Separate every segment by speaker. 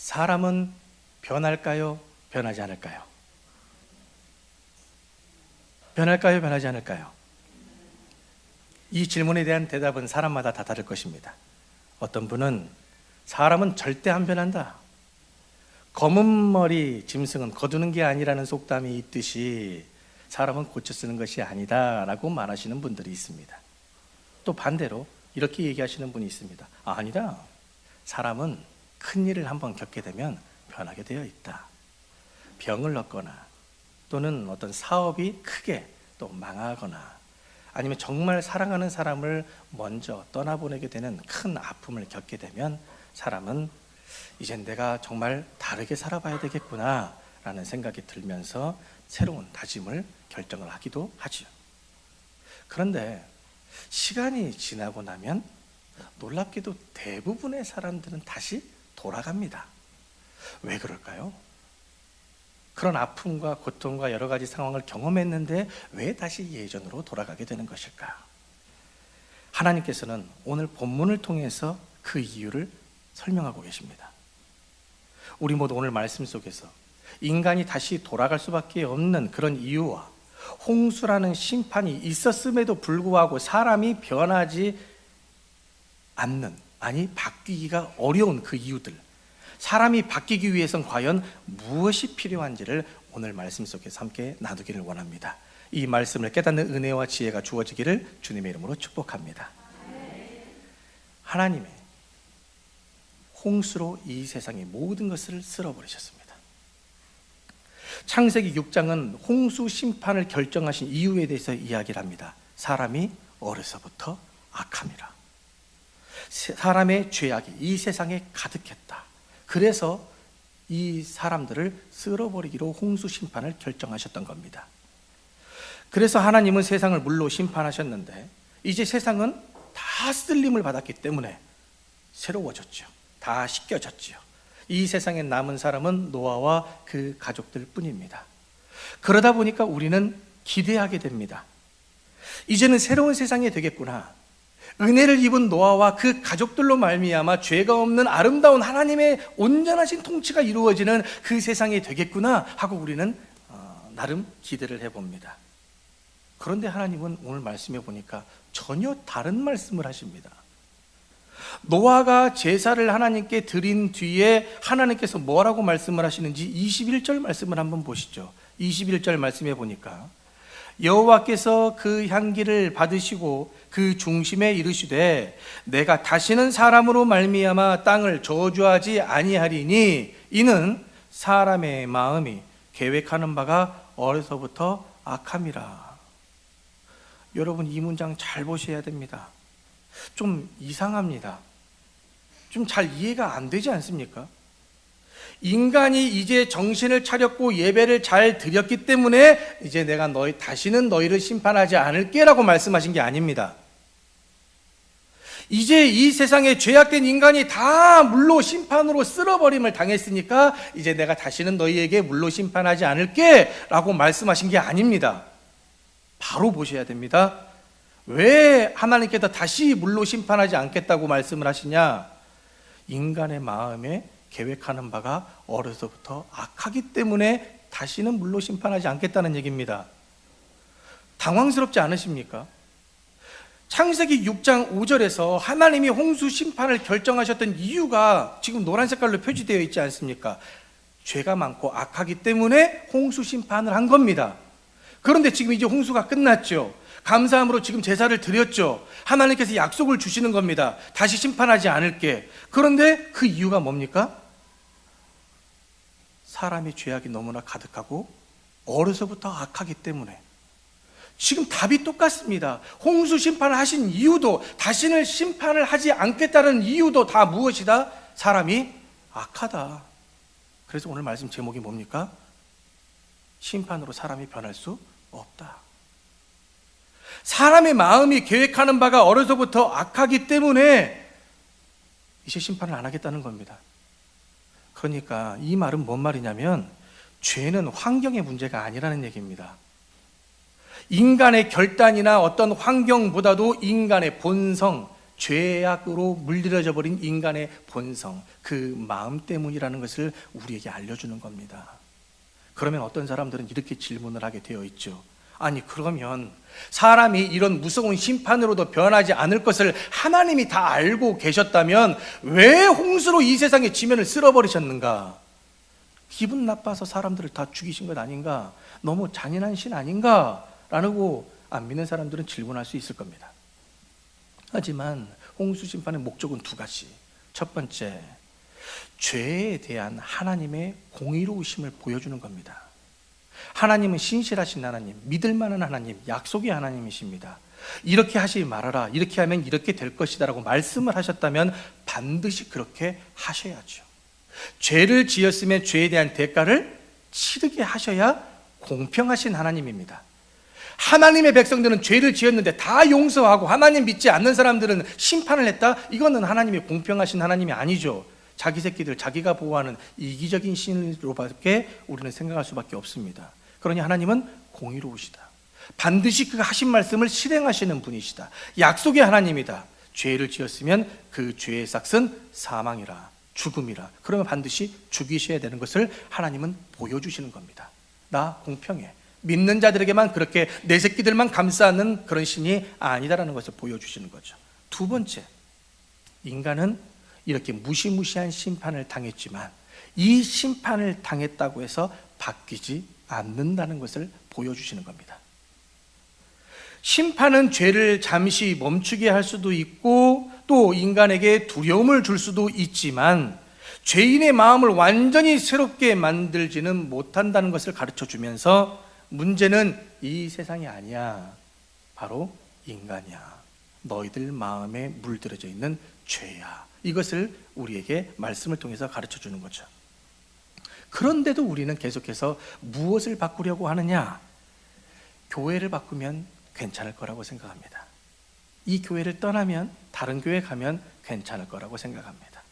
Speaker 1: 사람은 변할까요? 변하지 않을까요? 변할까요? 변하지 않을까요? 이 질문에 대한 대답은 사람마다 다 다를 것입니다. 어떤 분은 사람은 절대 안 변한다. 검은 머리 짐승은 거두는 게 아니라는 속담이 있듯이 사람은 고쳐 쓰는 것이 아니다 라고 말하시는 분들이 있습니다. 또 반대로 이렇게 얘기하시는 분이 있습니다. 아니다. 사람은 큰일을 한번 겪게 되면 변하게 되어 있다. 병을 얻거나 또는 어떤 사업이 크게 또 망하거나 아니면 정말 사랑하는 사람을 먼저 떠나보내게 되는 큰 아픔을 겪게 되면 사람은 이젠 내가 정말 다르게 살아봐야 되겠구나 라는 생각이 들면서 새로운 다짐을 결정을 하기도 하지요. 그런데 시간이 지나고 나면 놀랍게도 대부분의 사람들은 다시 돌아갑니다. 왜 그럴까요? 그런 아픔과 고통과 여러 가지 상황을 경험했는데 왜 다시 예전으로 돌아가게 되는 것일까? 하나님께서는 오늘 본문을 통해서 그 이유를 설명하고 계십니다. 우리 모두 오늘 말씀 속에서 인간이 다시 돌아갈 수밖에 없는 그런 이유와 홍수라는 심판이 있었음에도 불구하고 사람이 변하지 않는, 아니 바뀌기가 어려운 그 이유들, 사람이 바뀌기 위해선 과연 무엇이 필요한지를 오늘 말씀 속에서 함께 나누기를 원합니다. 이 말씀을 깨닫는 은혜와 지혜가 주어지기를 주님의 이름으로 축복합니다. 하나님의 홍수로 이 세상의 모든 것을 쓸어버리셨습니다. 창세기 6장은 홍수 심판을 결정하신 이유에 대해서 이야기를 합니다. 사람이 어려서부터 악함이라. 사람의 죄악이 이 세상에 가득했다. 그래서 이 사람들을 쓸어버리기로 홍수 심판을 결정하셨던 겁니다. 그래서 하나님은 세상을 물로 심판하셨는데 이제 세상은 다 쓸림을 받았기 때문에 새로워졌죠. 다 씻겨졌죠. 이 세상에 남은 사람은 노아와 그 가족들 뿐입니다. 그러다 보니까 우리는 기대하게 됩니다. 이제는 새로운 세상이 되겠구나. 은혜를 입은 노아와 그 가족들로 말미암아 죄가 없는 아름다운 하나님의 온전하신 통치가 이루어지는 그 세상이 되겠구나 하고 우리는 나름 기대를 해봅니다. 그런데 하나님은 오늘 말씀해 보니까 전혀 다른 말씀을 하십니다. 노아가 제사를 하나님께 드린 뒤에 하나님께서 뭐라고 말씀을 하시는지 21절 말씀을 한번 보시죠. 21절 말씀해 보니까 여호와께서 그 향기를 받으시고 그 중심에 이르시되 내가 다시는 사람으로 말미암아 땅을 저주하지 아니하리니 이는 사람의 마음이 계획하는 바가 어려서부터 악함이라. 여러분 이 문장 잘 보셔야 됩니다. 좀 이상합니다. 좀 잘 이해가 안 되지 않습니까? 인간이 이제 정신을 차렸고 예배를 잘 드렸기 때문에 이제 내가 다시는 너희를 심판하지 않을게 라고 말씀하신 게 아닙니다. 이제 이 세상에 죄악된 인간이 다 물로 심판으로 쓸어버림을 당했으니까 이제 내가 다시는 너희에게 물로 심판하지 않을게 라고 말씀하신 게 아닙니다. 바로 보셔야 됩니다. 왜 하나님께서 다시 물로 심판하지 않겠다고 말씀을 하시냐? 인간의 마음에 계획하는 바가 어려서부터 악하기 때문에 다시는 물로 심판하지 않겠다는 얘기입니다. 당황스럽지 않으십니까? 창세기 6장 5절에서 하나님이 홍수 심판을 결정하셨던 이유가 지금 노란 색깔로 표시되어 있지 않습니까? 죄가 많고 악하기 때문에 홍수 심판을 한 겁니다. 그런데 지금 이제 홍수가 끝났죠. 감사함으로 지금 제사를 드렸죠. 하나님께서 약속을 주시는 겁니다. 다시 심판하지 않을게. 그런데 그 이유가 뭡니까? 사람의 죄악이 너무나 가득하고 어려서부터 악하기 때문에. 지금 답이 똑같습니다. 홍수 심판을 하신 이유도 다시는 심판을 하지 않겠다는 이유도 다 무엇이다? 사람이 악하다. 그래서 오늘 말씀 제목이 뭡니까? 심판으로 사람이 변할 수 없다. 사람의 마음이 계획하는 바가 어려서부터 악하기 때문에 이제 심판을 안 하겠다는 겁니다. 그러니까 이 말은 뭔 말이냐면 죄는 환경의 문제가 아니라는 얘기입니다. 인간의 결단이나 어떤 환경보다도 인간의 본성, 죄악으로 물들여져 버린 인간의 본성, 그 마음 때문이라는 것을 우리에게 알려주는 겁니다. 그러면 어떤 사람들은 이렇게 질문을 하게 되어 있죠. 아니, 그러면 사람이 이런 무서운 심판으로도 변하지 않을 것을 하나님이 다 알고 계셨다면 왜 홍수로 이 세상의 지면을 쓸어버리셨는가? 기분 나빠서 사람들을 다 죽이신 것 아닌가? 너무 잔인한 신 아닌가? 라고 안 믿는 사람들은 질문할 수 있을 겁니다. 하지만 홍수 심판의 목적은 두 가지. 첫 번째, 죄에 대한 하나님의 공의로우심을 보여주는 겁니다. 하나님은 신실하신 하나님, 믿을 만한 하나님, 약속의 하나님이십니다. 이렇게 하지 말아라, 이렇게 하면 이렇게 될 것이다 라고 말씀을 하셨다면 반드시 그렇게 하셔야죠. 죄를 지었으면 죄에 대한 대가를 치르게 하셔야 공평하신 하나님입니다. 하나님의 백성들은 죄를 지었는데 다 용서하고 하나님 믿지 않는 사람들은 심판을 했다? 이거는 하나님이 공평하신 하나님이 아니죠. 자기 새끼들 자기가 보호하는 이기적인 신으로밖에 우리는 생각할 수밖에 없습니다. 그러니 하나님은 공의로우시다. 반드시 그 하신 말씀을 실행하시는 분이시다. 약속의 하나님이다. 죄를 지었으면 그 죄의 삭은 사망이라, 죽음이라. 그러면 반드시 죽이셔야 되는 것을 하나님은 보여주시는 겁니다. 나 공평해. 믿는 자들에게만 그렇게 내 새끼들만 감싸는 그런 신이 아니다라는 것을 보여주시는 거죠. 두 번째, 인간은 이렇게 무시무시한 심판을 당했지만 이 심판을 당했다고 해서 바뀌지 않는다는 것을 보여주시는 겁니다. 심판은 죄를 잠시 멈추게 할 수도 있고 또 인간에게 두려움을 줄 수도 있지만 죄인의 마음을 완전히 새롭게 만들지는 못한다는 것을 가르쳐 주면서 문제는 이 세상이 아니야. 바로 인간이야. 너희들 마음에 물들어져 있는 죄야. 이것을 우리에게 말씀을 통해서 가르쳐 주는 거죠. 그런데도 우리는 계속해서 무엇을 바꾸려고 하느냐? 교회를 바꾸면 괜찮을 거라고 생각합니다. 이 교회를 떠나면 다른 교회 가면 괜찮을 거라고 생각합니다.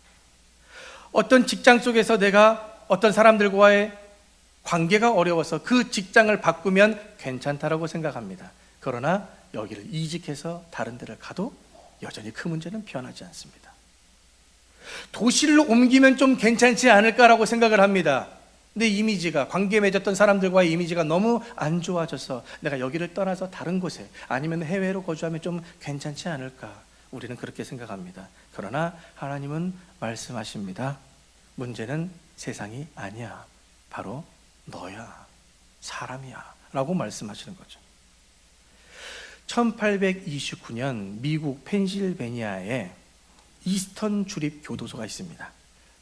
Speaker 1: 어떤 직장 속에서 내가 어떤 사람들과의 관계가 어려워서 그 직장을 바꾸면 괜찮다라고 생각합니다. 그러나 여기를 이직해서 다른 데를 가도 여전히 그 문제는 변하지 않습니다. 도시를 옮기면 좀 괜찮지 않을까라고 생각을 합니다. 내 이미지가, 관계 맺었던 사람들과의 이미지가 너무 안 좋아져서 내가 여기를 떠나서 다른 곳에 아니면 해외로 거주하면 좀 괜찮지 않을까? 우리는 그렇게 생각합니다. 그러나 하나님은 말씀하십니다. 문제는 세상이 아니야. 바로 너야, 사람이야 라고 말씀하시는 거죠. 1829년 미국 펜실베니아에 이스턴 주립 교도소가 있습니다.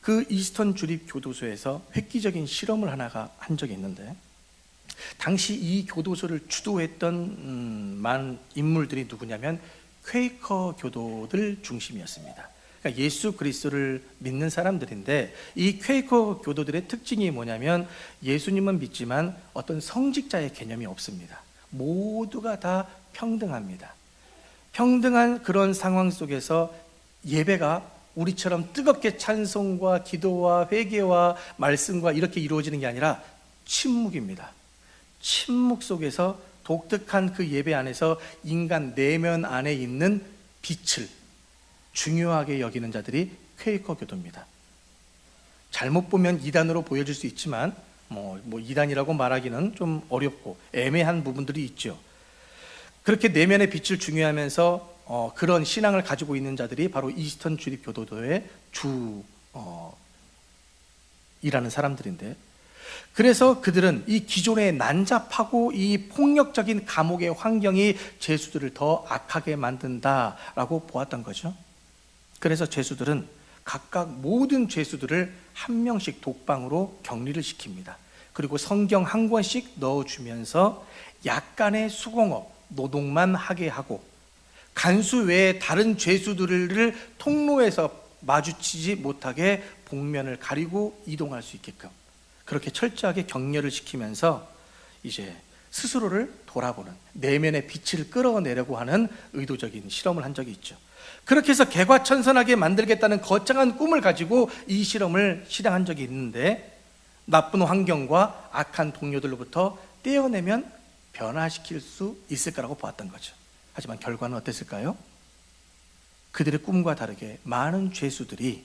Speaker 1: 그 이스턴 주립 교도소에서 획기적인 실험을 하나가 한 적이 있는데, 당시 이 교도소를 주도했던 인물들이 누구냐면 퀘이커 교도들 중심이었습니다. 그러니까 예수 그리스도를 믿는 사람들인데, 이 퀘이커 교도들의 특징이 뭐냐면 예수님은 믿지만 어떤 성직자의 개념이 없습니다. 모두가 다 평등합니다. 평등한 그런 상황 속에서 예배가 우리처럼 뜨겁게 찬송과 기도와 회개와 말씀과 이렇게 이루어지는 게 아니라 침묵입니다. 침묵 속에서 독특한 그 예배 안에서 인간 내면 안에 있는 빛을 중요하게 여기는 자들이 퀘이커 교도입니다. 잘못 보면 이단으로 보여질 수 있지만 뭐 이단이라고 말하기는 좀 어렵고 애매한 부분들이 있죠. 그렇게 내면의 빛을 중요하면서 그런 신앙을 가지고 있는 자들이 바로 이스턴 주립 교도도의 일하는 사람들인데, 그래서 그들은 이 기존의 난잡하고 이 폭력적인 감옥의 환경이 죄수들을 더 악하게 만든다라고 보았던 거죠. 그래서 죄수들은 각각 모든 죄수들을 한 명씩 독방으로 격리를 시킵니다. 그리고 성경 한 권씩 넣어주면서 약간의 수공업, 노동만 하게 하고 간수 외에 다른 죄수들을 통로에서 마주치지 못하게 복면을 가리고 이동할 수 있게끔 그렇게 철저하게 격려를 시키면서 이제 스스로를 돌아보는 내면의 빛을 끌어내려고 하는 의도적인 실험을 한 적이 있죠. 그렇게 해서 개과천선하게 만들겠다는 거창한 꿈을 가지고 이 실험을 실행한 적이 있는데, 나쁜 환경과 악한 동료들로부터 떼어내면 변화시킬 수 있을 거라고 보았던 거죠. 하지만 결과는 어땠을까요? 그들의 꿈과 다르게 많은 죄수들이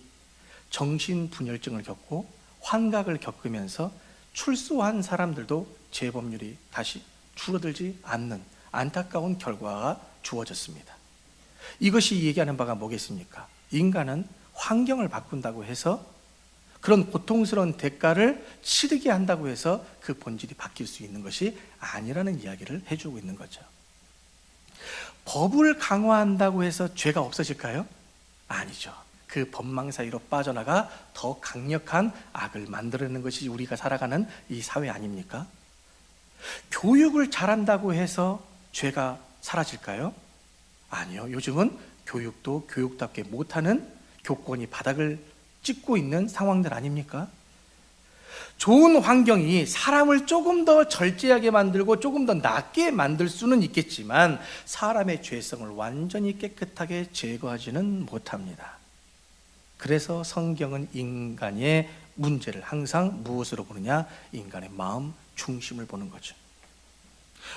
Speaker 1: 정신분열증을 겪고 환각을 겪으면서 출소한 사람들도 재범률이 다시 줄어들지 않는 안타까운 결과가 주어졌습니다. 이것이 얘기하는 바가 뭐겠습니까? 인간은 환경을 바꾼다고 해서, 그런 고통스러운 대가를 치르게 한다고 해서 그 본질이 바뀔 수 있는 것이 아니라는 이야기를 해주고 있는 거죠. 법을 강화한다고 해서 죄가 없어질까요? 아니죠. 그 법망 사이로 빠져나가 더 강력한 악을 만들어내는 것이 우리가 살아가는 이 사회 아닙니까? 교육을 잘한다고 해서 죄가 사라질까요? 아니요. 요즘은 교육도 교육답게 못하는 교권이 바닥을 찍고 있는 상황들 아닙니까? 좋은 환경이 사람을 조금 더 절제하게 만들고 조금 더 낫게 만들 수는 있겠지만 사람의 죄성을 완전히 깨끗하게 제거하지는 못합니다. 그래서 성경은 인간의 문제를 항상 무엇으로 보느냐? 인간의 마음 중심을 보는 거죠.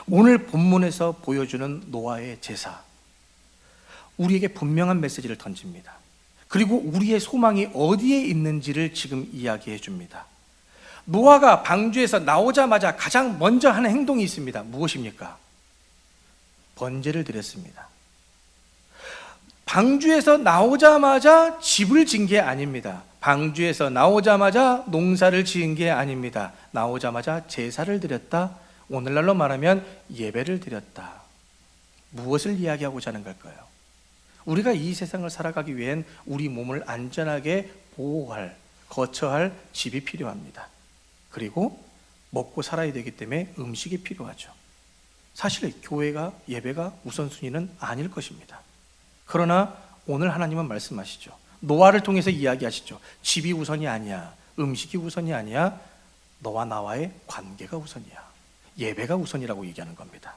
Speaker 1: 오늘 본문에서 보여주는 노아의 제사, 우리에게 분명한 메시지를 던집니다. 그리고 우리의 소망이 어디에 있는지를 지금 이야기해 줍니다. 노아가 방주에서 나오자마자 가장 먼저 하는 행동이 있습니다. 무엇입니까? 번제를 드렸습니다. 방주에서 나오자마자 집을 진 게 아닙니다. 방주에서 나오자마자 농사를 지은 게 아닙니다. 나오자마자 제사를 드렸다. 오늘날로 말하면 예배를 드렸다. 무엇을 이야기하고자 하는 걸까요? 우리가 이 세상을 살아가기 위한 우리 몸을 안전하게 보호할, 거처할 집이 필요합니다. 그리고 먹고 살아야 되기 때문에 음식이 필요하죠. 사실 교회가, 예배가 우선순위는 아닐 것입니다. 그러나 오늘 하나님은 말씀하시죠. 노아를 통해서 이야기하시죠. 집이 우선이 아니야. 음식이 우선이 아니야. 너와 나와의 관계가 우선이야. 예배가 우선이라고 얘기하는 겁니다.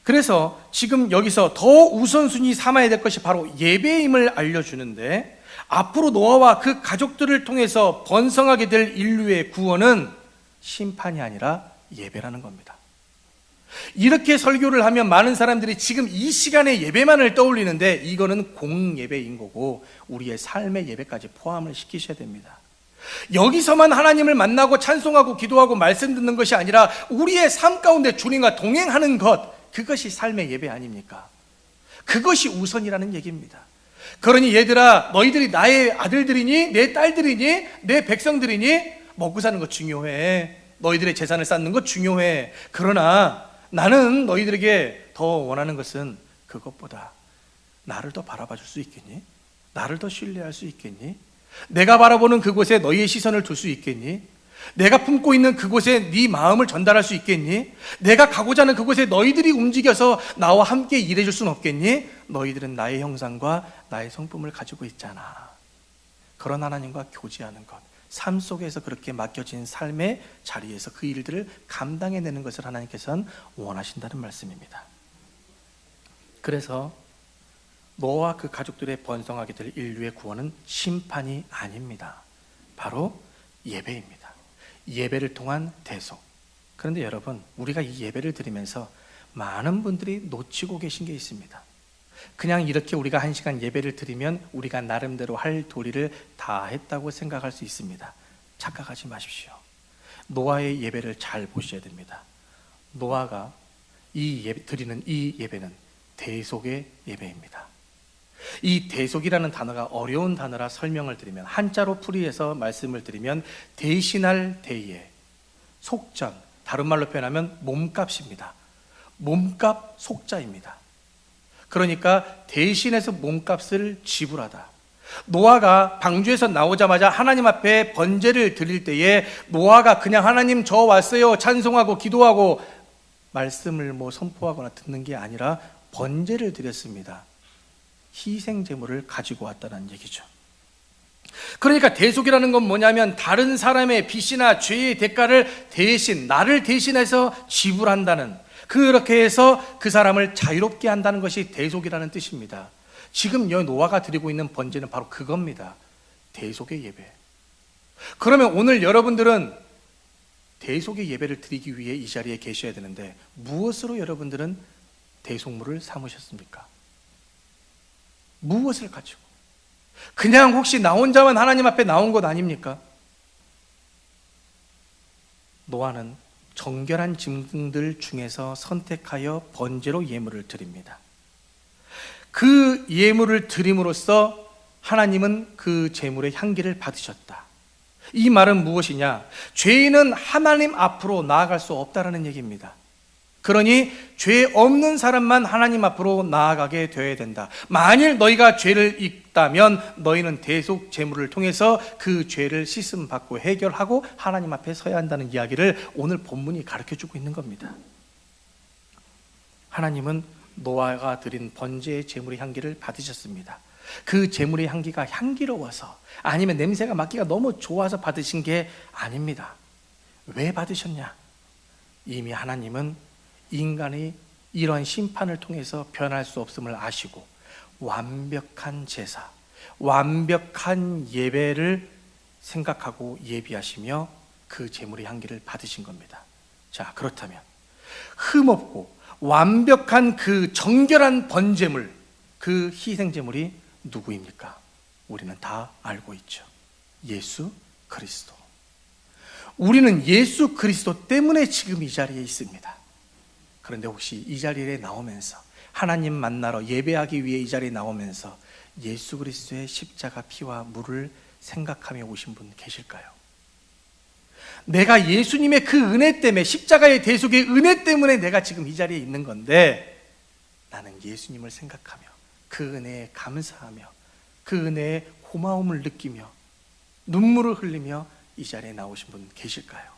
Speaker 1: 그래서 지금 여기서 더 우선순위 삼아야 될 것이 바로 예배임을 알려주는데, 앞으로 노아와 그 가족들을 통해서 번성하게 될 인류의 구원은 심판이 아니라 예배라는 겁니다. 이렇게 설교를 하면 많은 사람들이 지금 이 시간에 예배만을 떠올리는데 이거는 공예배인 거고 우리의 삶의 예배까지 포함을 시키셔야 됩니다. 여기서만 하나님을 만나고 찬송하고 기도하고 말씀 듣는 것이 아니라 우리의 삶 가운데 주님과 동행하는 것, 그것이 삶의 예배 아닙니까? 그것이 우선이라는 얘기입니다. 그러니 얘들아, 너희들이 나의 아들들이니 내 딸들이니 내 백성들이니 먹고 사는 거 중요해. 너희들의 재산을 쌓는 거 중요해. 그러나 나는 너희들에게 더 원하는 것은 그것보다 나를 더 바라봐 줄 수 있겠니? 나를 더 신뢰할 수 있겠니? 내가 바라보는 그곳에 너희의 시선을 둘 수 있겠니? 내가 품고 있는 그곳에 네 마음을 전달할 수 있겠니? 내가 가고자 하는 그곳에 너희들이 움직여서 나와 함께 일해줄 수는 없겠니? 너희들은 나의 형상과 나의 성품을 가지고 있잖아. 그런 하나님과 교제하는 것, 삶 속에서 그렇게 맡겨진 삶의 자리에서 그 일들을 감당해내는 것을 하나님께서는 원하신다는 말씀입니다. 그래서 노아와 그 가족들의 번성하게 될 인류의 구원은 심판이 아닙니다. 바로 예배입니다. 예배를 통한 대속. 그런데 여러분, 우리가 이 예배를 드리면서 많은 분들이 놓치고 계신 게 있습니다. 그냥 이렇게 우리가 1시간 예배를 드리면 우리가 나름대로 할 도리를 다 했다고 생각할 수 있습니다. 착각하지 마십시오. 노아의 예배를 잘 보셔야 됩니다. 노아가 드리는 이 예배는 대속의 예배입니다. 이 대속이라는 단어가 어려운 단어라 설명을 드리면, 한자로 풀이해서 말씀을 드리면 대신할 대예, 속전, 다른 말로 표현하면 몸값입니다. 몸값 속자입니다. 그러니까 대신해서 몸값을 지불하다. 노아가 방주에서 나오자마자 하나님 앞에 번제를 드릴 때에 노아가 그냥 하나님 저 왔어요 찬송하고 기도하고 말씀을 선포하거나 듣는 게 아니라 번제를 드렸습니다. 희생 제물을 가지고 왔다는 얘기죠. 그러니까 대속이라는 건 뭐냐면 다른 사람의 빚이나 죄의 대가를 대신, 나를 대신해서 지불한다는, 그렇게 해서 그 사람을 자유롭게 한다는 것이 대속이라는 뜻입니다. 지금 노아가 드리고 있는 번제는 바로 그겁니다. 대속의 예배. 그러면 오늘 여러분들은 대속의 예배를 드리기 위해 이 자리에 계셔야 되는데 무엇으로 여러분들은 대속물을 삼으셨습니까? 무엇을 가지고? 그냥 혹시 나 혼자만 하나님 앞에 나온 것 아닙니까? 노아는 정결한 짐승들 중에서 선택하여 번제로 예물을 드립니다. 그 예물을 드림으로써 하나님은 그 제물의 향기를 받으셨다. 이 말은 무엇이냐? 죄인은 하나님 앞으로 나아갈 수 없다라는 얘기입니다. 그러니 죄 없는 사람만 하나님 앞으로 나아가게 되어야 된다. 만일 너희가 죄를 있다면 너희는 대속 제물을 통해서 그 죄를 씻음 받고 해결하고 하나님 앞에 서야 한다는 이야기를 오늘 본문이 가르쳐주고 있는 겁니다. 하나님은 노아가 드린 번제의 제물의 향기를 받으셨습니다. 그 제물의 향기가 향기로워서 아니면 냄새가 맡기가 너무 좋아서 받으신 게 아닙니다. 왜 받으셨냐? 이미 하나님은 인간이 이런 심판을 통해서 변할 수 없음을 아시고 완벽한 제사, 완벽한 예배를 생각하고 예비하시며 그 제물의 향기를 받으신 겁니다. 자, 그렇다면 흠없고 완벽한 그 정결한 번제물, 그 희생제물이 누구입니까? 우리는 다 알고 있죠. 예수 그리스도. 우리는 예수 그리스도 때문에 지금 이 자리에 있습니다. 그런데 혹시 이 자리에 나오면서 하나님 만나러 예배하기 위해 이 자리에 나오면서 예수 그리스도의 십자가 피와 물을 생각하며 오신 분 계실까요? 내가 예수님의 그 은혜 때문에, 십자가의 대속의 은혜 때문에 내가 지금 이 자리에 있는 건데, 나는 예수님을 생각하며 그 은혜에 감사하며 그 은혜에 고마움을 느끼며 눈물을 흘리며 이 자리에 나오신 분 계실까요?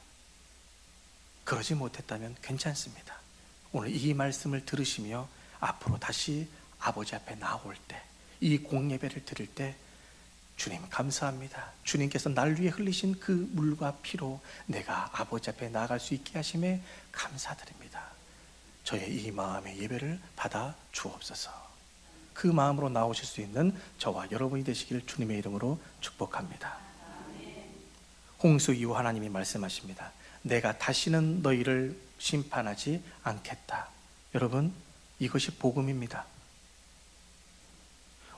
Speaker 1: 그러지 못했다면 괜찮습니다. 오늘 이 말씀을 들으시며 앞으로 다시 아버지 앞에 나올 때, 이 공예배를 드릴 때 주님 감사합니다. 주님께서 날 위해 흘리신 그 물과 피로 내가 아버지 앞에 나아갈 수 있게 하심에 감사드립니다. 저의 이 마음의 예배를 받아 주옵소서. 그 마음으로 나오실 수 있는 저와 여러분이 되시길 주님의 이름으로 축복합니다. 홍수 이후 하나님이 말씀하십니다. 내가 다시는 너희를 심판하지 않겠다. 여러분, 이것이 복음입니다.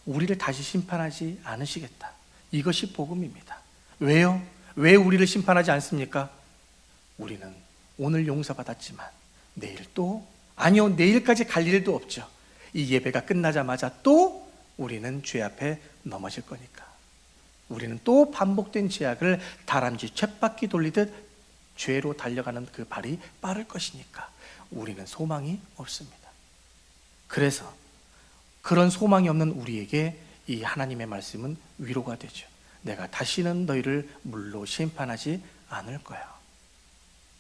Speaker 1: 우리를 다시 심판하지 않으시겠다. 이것이 복음입니다. 왜요? 왜 우리를 심판하지 않습니까? 우리는 오늘 용서받았지만 내일 또, 아니요, 내일까지 갈 일도 없죠. 이 예배가 끝나자마자 또 우리는 죄 앞에 넘어질 거니까. 우리는 또 반복된 죄악을 다람쥐 쳇바퀴 돌리듯 죄로 달려가는 그 발이 빠를 것이니까 우리는 소망이 없습니다. 그래서 그런 소망이 없는 우리에게 이 하나님의 말씀은 위로가 되죠. 내가 다시는 너희를 물로 심판하지 않을 거야.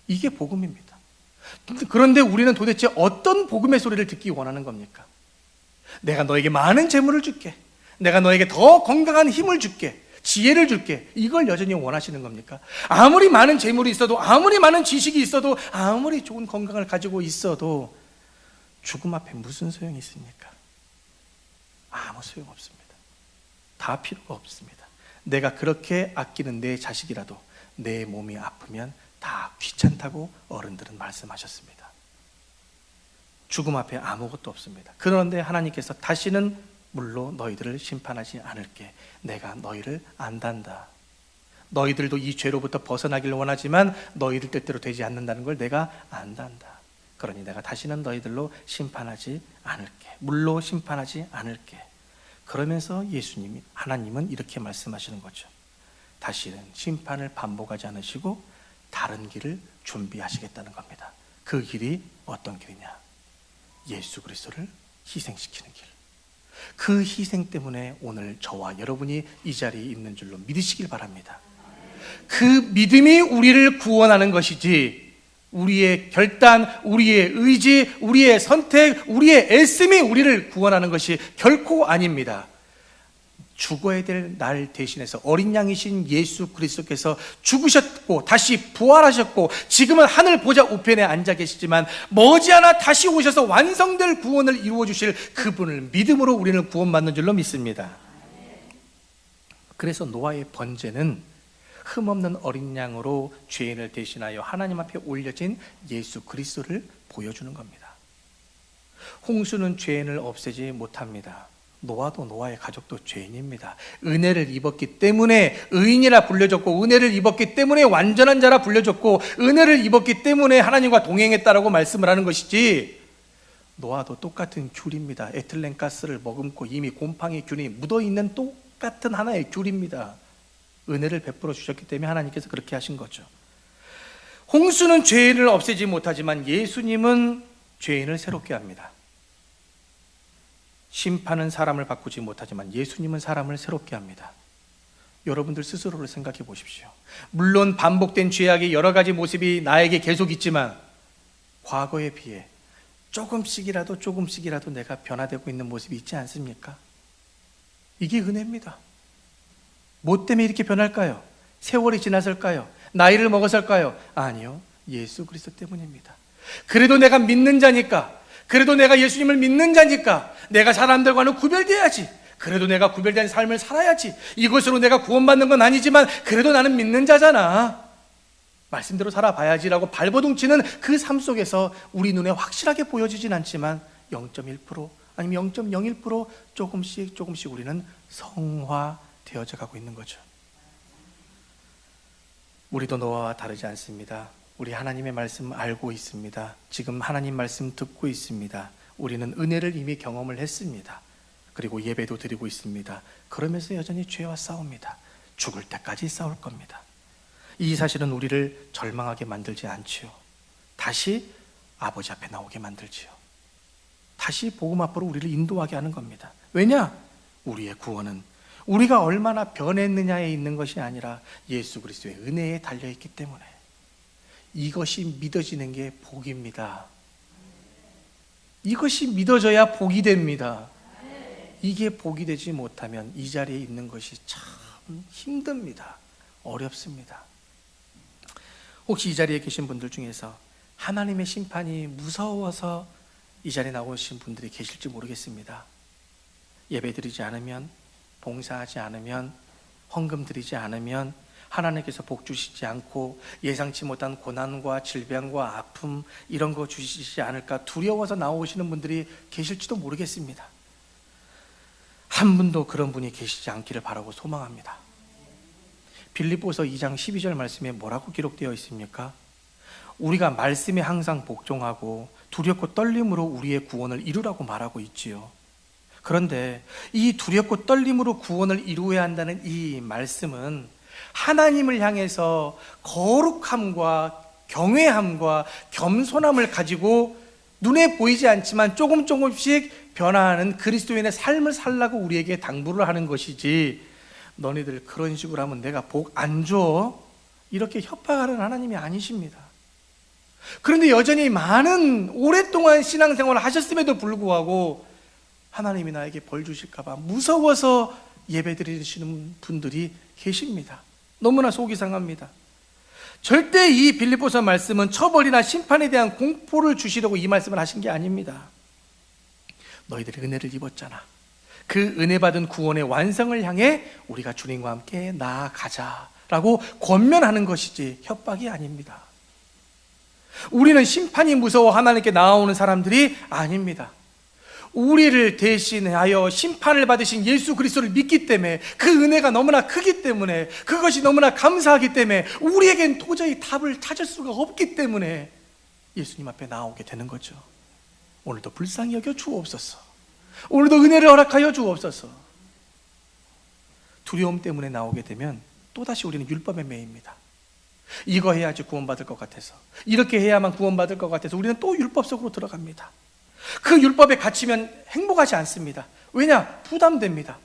Speaker 1: 이게 복음입니다. 그런데 우리는 도대체 어떤 복음의 소리를 듣기 원하는 겁니까? 내가 너에게 많은 재물을 줄게. 내가 너에게 더 건강한 힘을 줄게. 지혜를 줄게. 이걸 여전히 원하시는 겁니까? 아무리 많은 재물이 있어도, 아무리 많은 지식이 있어도, 아무리 좋은 건강을 가지고 있어도 죽음 앞에 무슨 소용이 있습니까? 아무 소용 없습니다. 다 필요가 없습니다. 내가 그렇게 아끼는 내 자식이라도 내 몸이 아프면 다 귀찮다고 어른들은 말씀하셨습니다. 죽음 앞에 아무것도 없습니다. 그런데 하나님께서 다시는 물로 너희들을 심판하지 않을게. 내가 너희를 안단다. 너희들도 이 죄로부터 벗어나기를 원하지만 너희들 뜻대로 되지 않는다는 걸 내가 안단다. 그러니 내가 다시는 너희들로 심판하지 않을게. 물로 심판하지 않을게. 그러면서 예수님이, 하나님은 이렇게 말씀하시는 거죠. 다시는 심판을 반복하지 않으시고 다른 길을 준비하시겠다는 겁니다. 그 길이 어떤 길이냐? 예수 그리스도를 희생시키는 길. 그 희생 때문에 오늘 저와 여러분이 이 자리에 있는 줄로 믿으시길 바랍니다. 그 믿음이 우리를 구원하는 것이지, 우리의 결단, 우리의 의지, 우리의 선택, 우리의 애씀이 우리를 구원하는 것이 결코 아닙니다. 죽어야 될 날 대신해서 어린 양이신 예수 그리스도께서 죽으셨고 다시 부활하셨고 지금은 하늘 보좌 우편에 앉아 계시지만 머지않아 다시 오셔서 완성될 구원을 이루어 주실 그분을 믿음으로 우리는 구원받는 줄로 믿습니다. 그래서 노아의 번제는 흠없는 어린 양으로 죄인을 대신하여 하나님 앞에 올려진 예수 그리스도를 보여주는 겁니다. 홍수는 죄인을 없애지 못합니다. 노아도 노아의 가족도 죄인입니다. 은혜를 입었기 때문에 의인이라 불려졌고, 은혜를 입었기 때문에 완전한 자라 불려졌고, 은혜를 입었기 때문에 하나님과 동행했다라고 말씀을 하는 것이지, 노아도 똑같은 귤입니다. 에틸렌 가스를 머금고 이미 곰팡이 균이 묻어있는 똑같은 하나의 귤입니다. 은혜를 베풀어 주셨기 때문에 하나님께서 그렇게 하신 거죠. 홍수는 죄인을 없애지 못하지만 예수님은 죄인을 새롭게 합니다. 심판은 사람을 바꾸지 못하지만 예수님은 사람을 새롭게 합니다. 여러분들 스스로를 생각해 보십시오. 물론 반복된 죄악의 여러 가지 모습이 나에게 계속 있지만 과거에 비해 조금씩이라도 내가 변화되고 있는 모습이 있지 않습니까? 이게 은혜입니다. 뭐 때문에 이렇게 변할까요? 세월이 지나서일까요? 나이를 먹어서일까요? 아니요, 예수 그리스도 때문입니다. 그래도 내가 믿는 자니까, 그래도 내가 예수님을 믿는 자니까 내가 사람들과는 구별돼야지, 그래도 내가 구별된 삶을 살아야지, 이것으로 내가 구원받는 건 아니지만 그래도 나는 믿는 자잖아, 말씀대로 살아봐야지라고 발버둥치는 그 삶 속에서 우리 눈에 확실하게 보여지진 않지만 0.1% 아니면 0.01% 조금씩 우리는 성화되어져 가고 있는 거죠. 우리도 노아와 다르지 않습니다. 우리 하나님의 말씀 알고 있습니다. 지금 하나님 말씀 듣고 있습니다. 우리는 은혜를 이미 경험을 했습니다. 그리고 예배도 드리고 있습니다. 그러면서 여전히 죄와 싸웁니다. 죽을 때까지 싸울 겁니다. 이 사실은 우리를 절망하게 만들지 않지요. 다시 아버지 앞에 나오게 만들지요. 다시 복음 앞으로 우리를 인도하게 하는 겁니다. 왜냐? 우리의 구원은 우리가 얼마나 변했느냐에 있는 것이 아니라 예수 그리스도의 은혜에 달려있기 때문에 이것이 믿어지는 게 복입니다. 이것이 믿어져야 복이 됩니다. 이게 복이 되지 못하면 이 자리에 있는 것이 참 힘듭니다. 어렵습니다. 혹시 이 자리에 계신 분들 중에서 하나님의 심판이 무서워서 이 자리에 나오신 분들이 계실지 모르겠습니다. 예배드리지 않으면, 봉사하지 않으면, 헌금 드리지 않으면 하나님께서 복 주시지 않고 예상치 못한 고난과 질병과 아픔 이런 거 주시지 않을까 두려워서 나오시는 분들이 계실지도 모르겠습니다. 한 분도 그런 분이 계시지 않기를 바라고 소망합니다. 빌립보서 2장 12절 말씀에 뭐라고 기록되어 있습니까? 우리가 말씀에 항상 복종하고 두렵고 떨림으로 우리의 구원을 이루라고 말하고 있지요. 그런데 이 두렵고 떨림으로 구원을 이루어야 한다는 이 말씀은 하나님을 향해서 거룩함과 경외함과 겸손함을 가지고 눈에 보이지 않지만 조금씩 변화하는 그리스도인의 삶을 살라고 우리에게 당부를 하는 것이지, 너희들 그런 식으로 하면 내가 복 안 줘, 이렇게 협박하는 하나님이 아니십니다. 그런데 여전히 많은 오랫동안 신앙생활을 하셨음에도 불구하고 하나님이 나에게 벌 주실까 봐 무서워서 예배드리시는 분들이 계십니다. 너무나 속이 상합니다. 절대 이 빌립보서 말씀은 처벌이나 심판에 대한 공포를 주시려고 이 말씀을 하신 게 아닙니다. 너희들이 은혜를 입었잖아. 그 은혜 받은 구원의 완성을 향해 우리가 주님과 함께 나아가자라고 권면하는 것이지 협박이 아닙니다. 우리는 심판이 무서워 하나님께 나아오는 사람들이 아닙니다. 우리를 대신하여 심판을 받으신 예수 그리스도를 믿기 때문에, 그 은혜가 너무나 크기 때문에, 그것이 너무나 감사하기 때문에, 우리에겐 도저히 답을 찾을 수가 없기 때문에 예수님 앞에 나오게 되는 거죠. 오늘도 불쌍히 여겨 주옵소서. 오늘도 은혜를 허락하여 주옵소서. 두려움 때문에 나오게 되면 또다시 우리는 율법에 매입니다. 이거 해야지 구원받을 것 같아서, 이렇게 해야만 구원받을 것 같아서 우리는 또 율법 속으로 들어갑니다. 그 율법에 갇히면 행복하지 않습니다. 왜냐? 부담됩니다.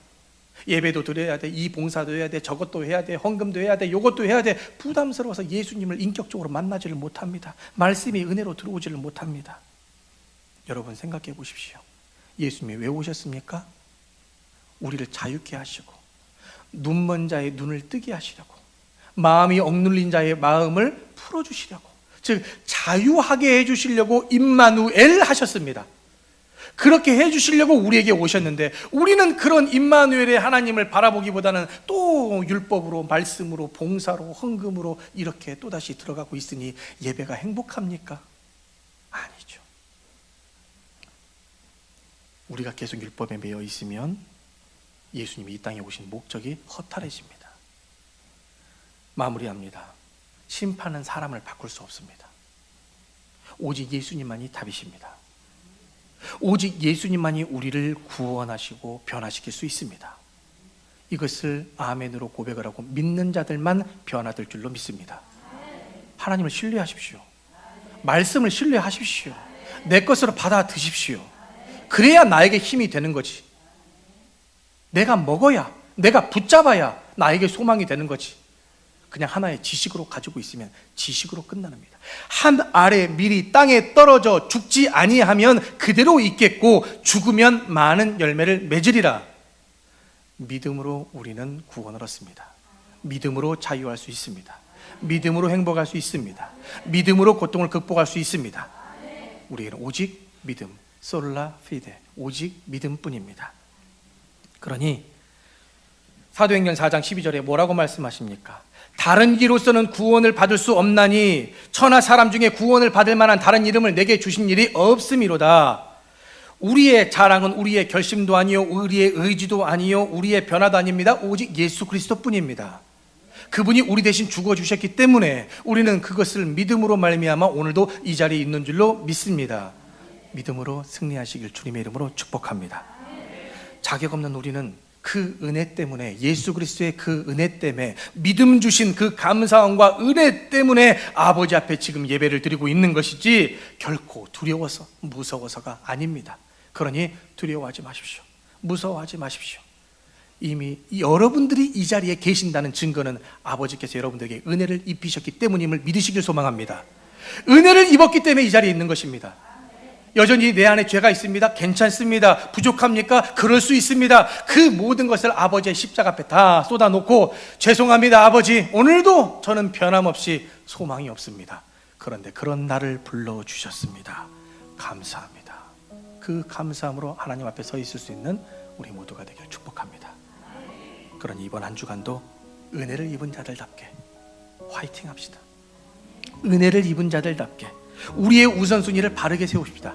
Speaker 1: 예배도 드려야 돼, 이 봉사도 해야 돼, 저것도 해야 돼, 헌금도 해야 돼, 요것도 해야 돼. 부담스러워서 예수님을 인격적으로 만나지를 못합니다. 말씀이 은혜로 들어오지를 못합니다. 여러분 생각해 보십시오. 예수님이 왜 오셨습니까? 우리를 자유케 하시고 눈먼 자의 눈을 뜨게 하시려고, 마음이 억눌린 자의 마음을 풀어주시려고, 즉 자유하게 해주시려고 임마누엘 하셨습니다. 그렇게 해주시려고 우리에게 오셨는데, 우리는 그런 임마누엘의 하나님을 바라보기보다는 또 율법으로, 말씀으로, 봉사로, 헌금으로 이렇게 또다시 들어가고 있으니 예배가 행복합니까? 아니죠. 우리가 계속 율법에 매여 있으면 예수님이 이 땅에 오신 목적이 허탈해집니다. 마무리합니다. 심판은 사람을 바꿀 수 없습니다. 오직 예수님만이 답이십니다. 오직 예수님만이 우리를 구원하시고 변화시킬 수 있습니다. 이것을 아멘으로 고백을 하고 믿는 자들만 변화될 줄로 믿습니다. 하나님을 신뢰하십시오. 말씀을 신뢰하십시오. 내 것으로 받아 드십시오. 그래야 나에게 힘이 되는 거지. 내가 먹어야, 내가 붙잡아야 나에게 소망이 되는 거지. 그냥 하나의 지식으로 가지고 있으면 지식으로 끝나납니다. 한 알의 밀이 땅에 떨어져 죽지 아니하면 그대로 있겠고 죽으면 많은 열매를 맺으리라. 믿음으로 우리는 구원을 얻습니다. 믿음으로 자유할 수 있습니다. 믿음으로 행복할 수 있습니다. 믿음으로 고통을 극복할 수 있습니다. 우리에게는 오직 믿음, 솔라 피데, 오직 믿음뿐입니다. 그러니 사도행전 4장 12절에 뭐라고 말씀하십니까? 다른 길로서는 구원을 받을 수 없나니 천하 사람 중에 구원을 받을 만한 다른 이름을 내게 주신 일이 없음이로다. 우리의 자랑은 우리의 결심도 아니요 우리의 의지도 아니요 우리의 변화도 아닙니다. 오직 예수 그리스도뿐입니다. 그분이 우리 대신 죽어주셨기 때문에 우리는 그것을 믿음으로 말미암아 오늘도 이 자리에 있는 줄로 믿습니다. 믿음으로 승리하시길 주님의 이름으로 축복합니다. 자격 없는 우리는 그 은혜 때문에, 예수 그리스도의 그 은혜 때문에, 믿음 주신 그 감사함과 은혜 때문에 아버지 앞에 지금 예배를 드리고 있는 것이지 결코 두려워서 무서워서가 아닙니다. 그러니 두려워하지 마십시오. 무서워하지 마십시오. 이미 여러분들이 이 자리에 계신다는 증거는 아버지께서 여러분들에게 은혜를 입히셨기 때문임을 믿으시길 소망합니다. 은혜를 입었기 때문에 이 자리에 있는 것입니다. 여전히 내 안에 죄가 있습니다. 괜찮습니다. 부족합니까? 그럴 수 있습니다. 그 모든 것을 아버지의 십자가 앞에 다 쏟아놓고 죄송합니다 아버지, 오늘도 저는 변함없이 소망이 없습니다. 그런데 그런 나를 불러주셨습니다. 감사합니다. 그 감사함으로 하나님 앞에 서 있을 수 있는 우리 모두가 되길 축복합니다. 그러니 이번 한 주간도 은혜를 입은 자들답게 화이팅 합시다. 은혜를 입은 자들답게 우리의 우선순위를 바르게 세웁시다.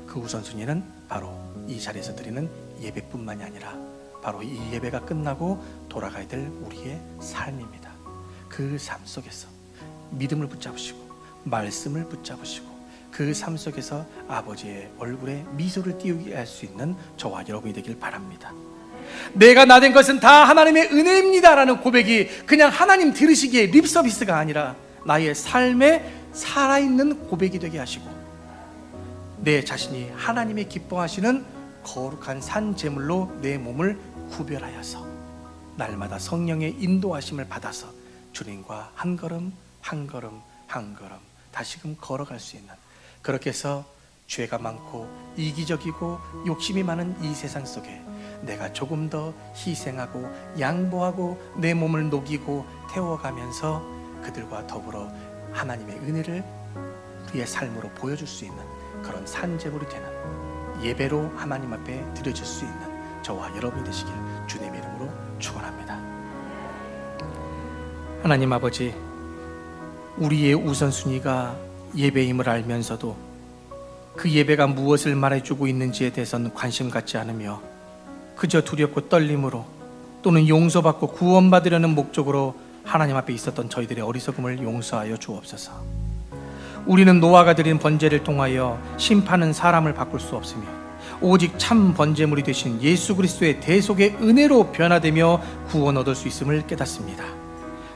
Speaker 1: 그 우선순위는 바로 이 자리에서 드리는 예배뿐만이 아니라 바로 이 예배가 끝나고 돌아가야 될 우리의 삶입니다. 그 삶 속에서 믿음을 붙잡으시고 말씀을 붙잡으시고 그 삶 속에서 아버지의 얼굴에 미소를 띄우게 할 수 있는 저와 여러분이 되길 바랍니다. 내가 나된 것은 다 하나님의 은혜입니다 라는 고백이 그냥 하나님 들으시기에 립서비스가 아니라 나의 삶에 살아있는 고백이 되게 하시고 내 자신이 하나님의 기뻐하시는 거룩한 산 제물로 내 몸을 구별하여서 날마다 성령의 인도하심을 받아서 주님과 한 걸음 한 걸음 한 걸음 다시금 걸어갈 수 있는, 그렇게 해서 죄가 많고 이기적이고 욕심이 많은 이 세상 속에 내가 조금 더 희생하고 양보하고 내 몸을 녹이고 태워가면서 그들과 더불어 하나님의 은혜를 우리의 삶으로 보여줄 수 있는 그런 산제물이 되는 예배로 하나님 앞에 드려질 수 있는 저와 여러분이 되시길 주님의 이름으로 축원합니다. 하나님 아버지, 우리의 우선순위가 예배임을 알면서도 그 예배가 무엇을 말해주고 있는지에 대해서는 관심 갖지 않으며 그저 두렵고 떨림으로 또는 용서받고 구원받으려는 목적으로 하나님 앞에 있었던 저희들의 어리석음을 용서하여 주옵소서. 우리는 노아가 드린 번제를 통하여 심판은 사람을 바꿀 수 없으며 오직 참 번제물이 되신 예수 그리스도의 대속의 은혜로 변화되며 구원 얻을 수 있음을 깨닫습니다.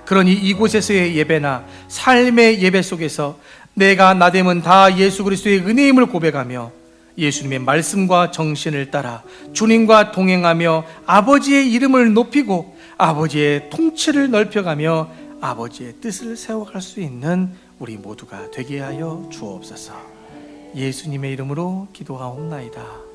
Speaker 1: 그러니 이곳에서의 예배나 삶의 예배 속에서 내가 나됨은 다 예수 그리스도의 은혜임을 고백하며 예수님의 말씀과 정신을 따라 주님과 동행하며 아버지의 이름을 높이고 아버지의 통치를 넓혀가며 아버지의 뜻을 세워갈 수 있는 우리 모두가 되게 하여 주옵소서. 예수님의 이름으로 기도하옵나이다.